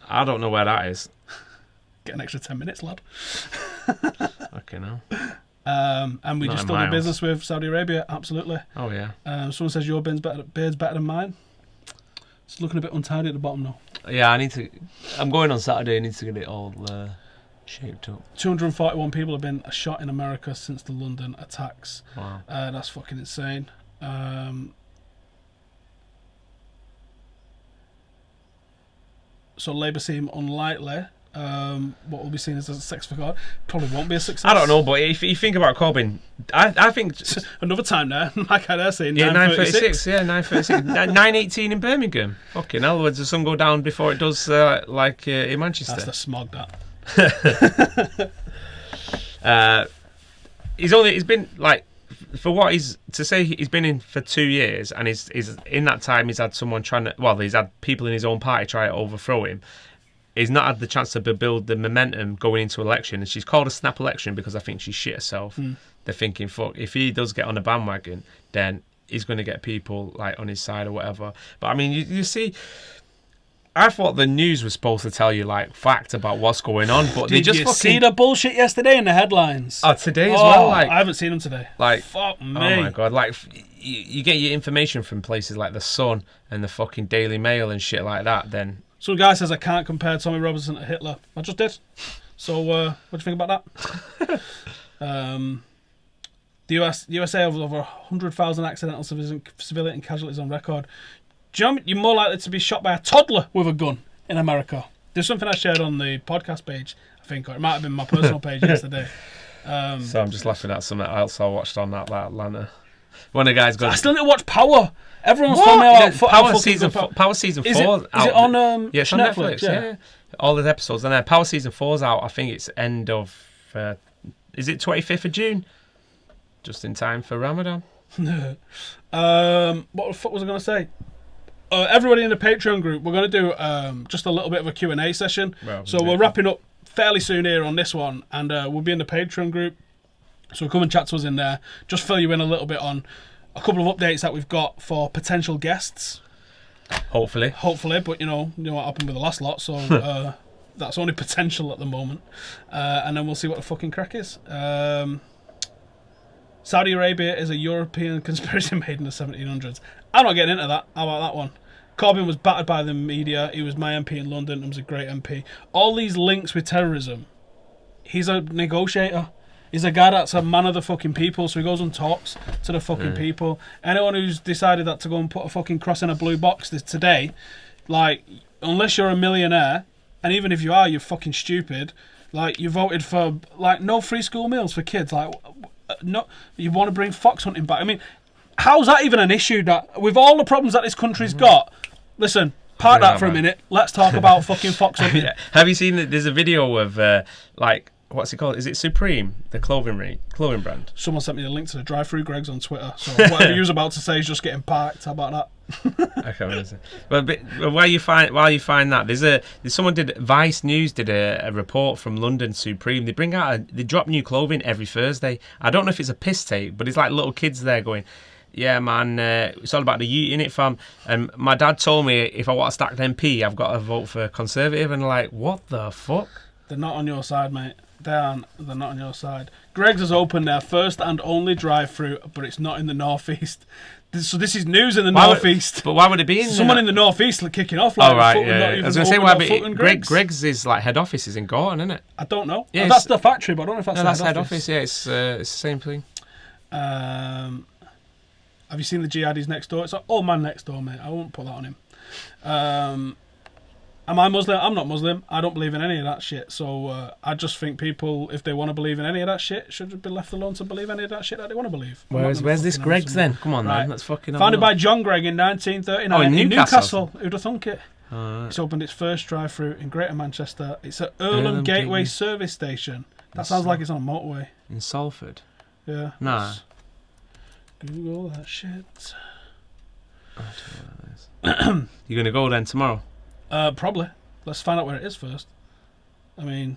I don't know where that is. Get an extra 10 minutes, lad. Okay, no. And we Not just in still do miles. business with Saudi Arabia, absolutely. Oh yeah. Someone says your beard's better than mine. It's looking a bit untidy at the bottom now. Yeah, I'm going on Saturday. I need to get it all shaped up. 241 people have been shot in America since the London attacks. Wow. That's fucking insane. So Labour seem unlikely. What will be seen as a sex for God probably won't be a success. I don't know, but if you think about Corbyn, I think another time there, like I dare say, 9:36. Yeah, 9:36. 9:18 in Birmingham. Fucking hell, would the sun go down before it does in Manchester? That's the smog. That. He's been like, for what he's been in for 2 years, and he's in that time he's had someone he's had people in his own party try to overthrow him. He's not had the chance to build the momentum going into election, and she's called a snap election because I think she shit herself. They're thinking, fuck, if he does get on the bandwagon, then he's going to get people like on his side or whatever. But I mean, you see, I thought the news was supposed to tell you like fact about what's going on, but they just Did you see the bullshit yesterday in the headlines? Oh, today as well. Like, I haven't seen them today. Like, fuck me. Oh my god! Like, you get your information from places like the Sun and the fucking Daily Mail and shit like that. Then some guy says I can't compare Tommy Robinson to Hitler. I just did. So what do you think about that? The USA have over 100,000 accidental civilian casualties on record. Do you know you're more likely to be shot by a toddler with a gun in America? There's something I shared on the podcast page, I think, or it might have been my personal page yesterday. So I'm just laughing at something else I watched on that Atlanta. One of the guys goes, I still need to watch Power. Everyone's telling me about Power season 4. Is it on yeah, it's on Netflix. Yeah. All the episodes, and then Power season 4's out. I think it's end of. Is it 25th of June? Just in time for Ramadan. What the fuck was I going to say? Everybody in the Patreon group, we're going to do just a little bit of a Q&A session. So we're wrapping up fairly soon here on this one, and we'll be in the Patreon group. So come and chat to us in there. Just fill you in a little bit on a couple of updates that we've got for potential guests. Hopefully, but you know what happened with the last lot, so that's only potential at the moment. And then we'll see what the fucking crack is. Saudi Arabia is a European conspiracy made in the 1700s. I'm not getting into that. How about that one? Corbyn was battered by the media. He was my MP in London and was a great MP. All these links with terrorism. He's a negotiator. He's a guy that's a man of the fucking people, so he goes and talks to the fucking people. Anyone who's decided that to go and put a fucking cross in a blue box today, like, unless you're a millionaire, and even if you are, you're fucking stupid, like, you voted for, like, no free school meals for kids, like, no, you want to bring fox hunting back. I mean, how's that even an issue that, with all the problems that this country's got, listen, park that for a minute, let's talk about fucking fox hunting. Have you seen that there's a video of, like, what's it called? Is it Supreme, the clothing brand? Someone sent me a link to the drive-through Greg's on Twitter, so whatever you was about to say is just getting parked. How about that? Okay, but while you find that, there's someone Vice News did a report from London Supreme. They bring out they drop new clothing every Thursday. I don't know if it's a piss take, but it's like little kids there going, yeah, man, it's all about the youth in it, fam. And my dad told me if I want a stacked MP, I've got to vote for Conservative. And like, what the fuck? They're not on your side, mate. They're not on your side. Greg's has opened their first and only drive-through, but it's not in the northeast. So this is news in the northeast. But why would it be in someone in the northeast kicking off? Like, right, yeah. I was going to say, why? Greg's is like head office is in Gorton, isn't it? I don't know. Yeah, that's the factory, but I don't know if that's head office. Yeah, it's the same thing. Have you seen the jihadis next door? It's like old man next door, mate. I won't put that on him. Am I Muslim? I'm not Muslim. I don't believe in any of that shit. So I just think people, if they want to believe in any of that shit, should be left alone to believe any of that shit that they want to believe. Where's this Greg's then? Come on, man. Let's fucking. Founded by John Gregg in 1939 in Newcastle. Who'd have thunk it? Right. It's opened its first drive-through in Greater Manchester. It's at Earlham Gateway Service Station. That sounds like it's on a motorway. In Salford? Yeah. Nah. Google that shit. I don't know what that is. You're going to go then tomorrow? Probably. Let's find out where it is first. I mean,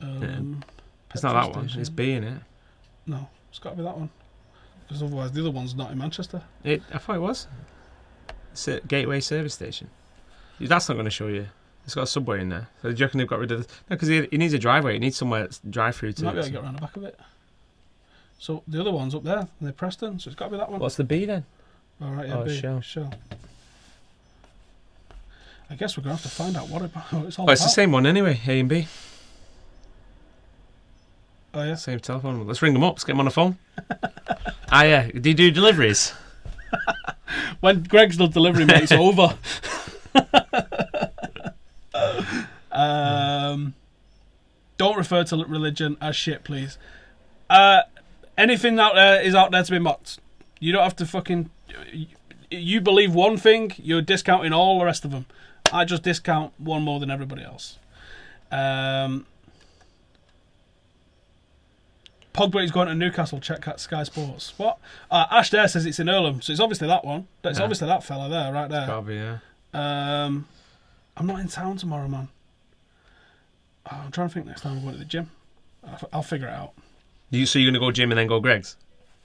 it's not that one. It's B, in it. No, it's got to be that one. Because otherwise, the other one's not in Manchester. I thought it was. It's at Gateway Service Station. That's not going to show you. It's got a subway in there. So do you reckon they've got rid of the... No, because he needs a driveway. He needs somewhere to drive through to. You might be able to get around the back of it. So the other one's up there, and they're Preston, so it's got to be that one. What's the B then? All right, yeah, B. Shell. I guess we're going to have to find out what it's all about. It's the same one anyway, A and B. Oh, yeah? Same telephone. Let's ring them up. Let's get them on the phone. Yeah. Do you do deliveries? When Greg's done delivery, mate, it's over. Don't refer to religion as shit, please. Anything out there is out there to be mocked. You don't have to fucking... You believe one thing, you're discounting all the rest of them. I just discount one more than everybody else. Pogba is going to Newcastle. Check out Sky Sports. What? Ash there says it's in Earlham, so it's obviously that one. It's obviously that fella there, right there. Probably, yeah. I'm not in town tomorrow, man. I'm trying to think next time I'm going to the gym. I'll figure it out. So you're going to go gym and then go Greg's?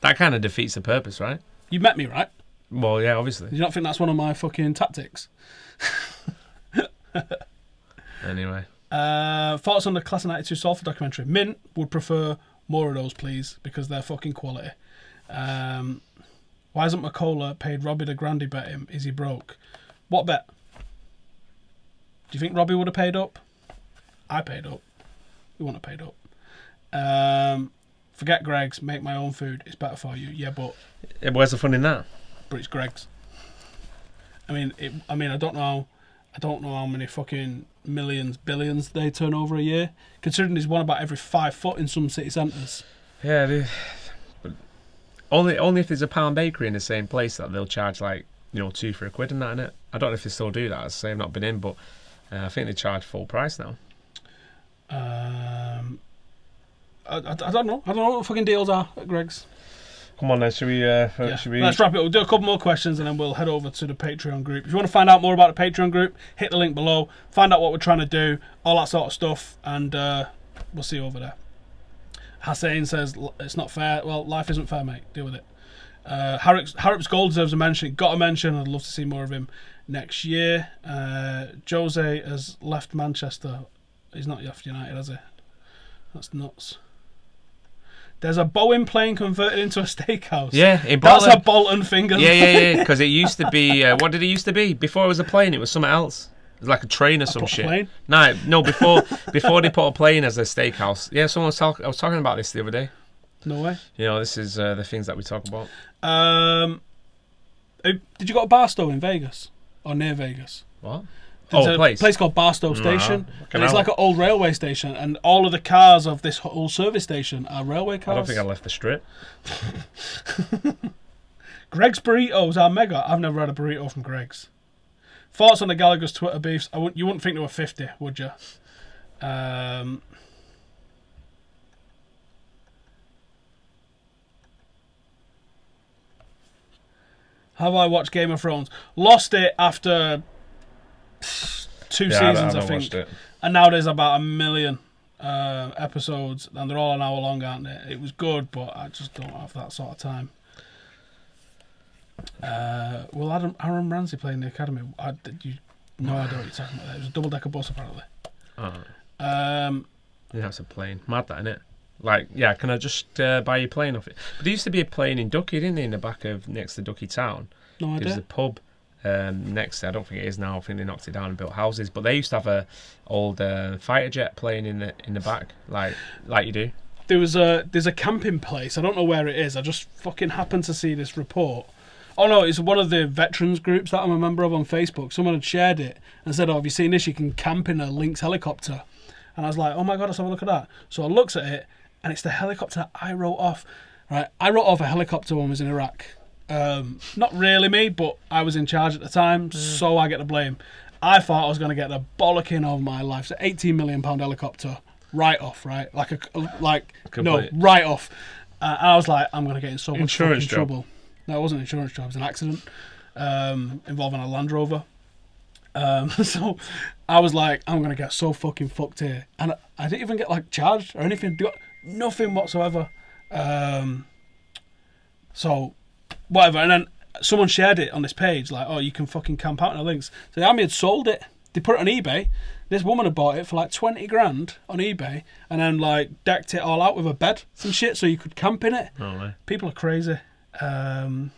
That kind of defeats the purpose, right? You met me, right? Well, yeah, obviously. Do you not think that's one of my fucking tactics? Anyway. Thoughts on the Class of 92 Salford documentary? Mint would prefer more of those, please, because they're fucking quality. Why hasn't McCullough paid Robbie the Grandy bet him? Is he broke? What bet? Do you think Robbie would have paid up? I paid up. We wouldn't have paid up. Forget Greg's, make my own food. It's better for you. Yeah, but... Where's the fun in that? But it's Greg's. I mean, I don't know how many fucking millions, billions they turn over a year. Considering there's one about every 5 foot in some city centres. Yeah, but only if there's a pound bakery in the same place that they'll charge like £2 for £1 and that, innit? I don't know if they still do that. As I say, I've not been in, but I think they charge full price now. I don't know. I don't know what the fucking deals are at Greg's. Come on then, should we? Let's wrap it. We'll do a couple more questions and then we'll head over to the Patreon group. If you want to find out more about the Patreon group, hit the link below. Find out what we're trying to do, all that sort of stuff, and we'll see you over there. Hussein says it's not fair. Well, life isn't fair, mate. Deal with it. Harrop's goal deserves a mention. Got a mention. I'd love to see more of him next year. Jose has left Manchester. He's not left United, has he? That's nuts. There's a Boeing plane converted into a steakhouse. Yeah, in Bolton. That's a Bolton finger. Yeah. Because it used to be. What did it used to be? Before it was a plane, it was something else. It was like a train or some shit. Plane? No. Before they put a plane as a steakhouse. Yeah, I was talking about this the other day. No way. This is the things that we talk about. Did you go to Barstow in Vegas or near Vegas? What? There's a place called Barstow Station, and it's like an old railway station, and all of the cars of this whole service station are railway cars. I don't think I left the strip. Greg's burritos are mega. I've never had a burrito from Greg's. Thoughts on the Gallagher's Twitter beefs? You wouldn't think they were 50, would you? Have I watched Game of Thrones? Lost it after 2 seasons, I think. And now there's about 1 million episodes, and they're all an hour long, aren't they? It was good, but I just don't have that sort of time. Will Aaron Ramsey play in the academy? No idea what you're talking about. It was a double-decker bus, apparently. That's a plane. Mad, that, innit? Like, yeah, can I just buy your plane off it? But there used to be a plane in Ducky, didn't there, in the back of next to Ducky Town? No idea. There's a pub next to, I don't think it is now. I think they knocked it down and built houses. But they used to have a old fighter jet plane in the back, like you do. There's a camping place. I don't know where it is. I just fucking happened to see this report. Oh no, it's one of the veterans groups that I'm a member of on Facebook. Someone had shared it and said, "Oh, have you seen this? You can camp in a Lynx helicopter." And I was like, "Oh my god, let's have a look at that." So I looked at it, and it's the helicopter I wrote off. Right, I wrote off a helicopter when I was in Iraq. Not really me, but I was in charge at the time, so I get the blame. I thought I was going to get the bollocking of my life. It's an £18 million helicopter, right off, right? Right off. And I was like, I'm going to get in so much fucking trouble. No, it wasn't an insurance job. It was an accident involving a Land Rover. So I was like, I'm going to get so fucking fucked here. And I didn't even get charged or anything. Nothing whatsoever. So whatever. And then someone shared it on this page, like, "Oh, you can fucking camp out in a Lynx." So the army had sold it. they put it on eBay. This woman had bought it for like 20 grand on eBay and then like decked it all out with a bed and shit so you could camp in it. Oh, right. People are crazy. So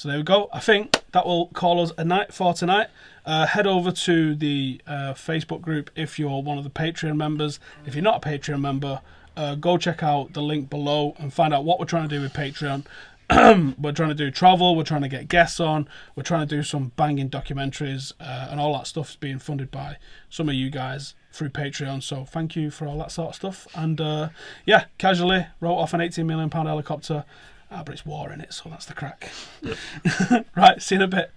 there we go. I think that will call us a night for tonight. Head over to the Facebook group if you're one of the Patreon members. If you're not a Patreon member, go check out the link below and find out what we're trying to do with Patreon. We're trying to do travel, we're trying to get guests on, we're trying to do some banging documentaries, and all that stuff's being funded by some of you guys through Patreon. So thank you for all that sort of stuff. And yeah, casually wrote off an £18 million helicopter, but it's war in it, so that's the crack. Right, see you in a bit.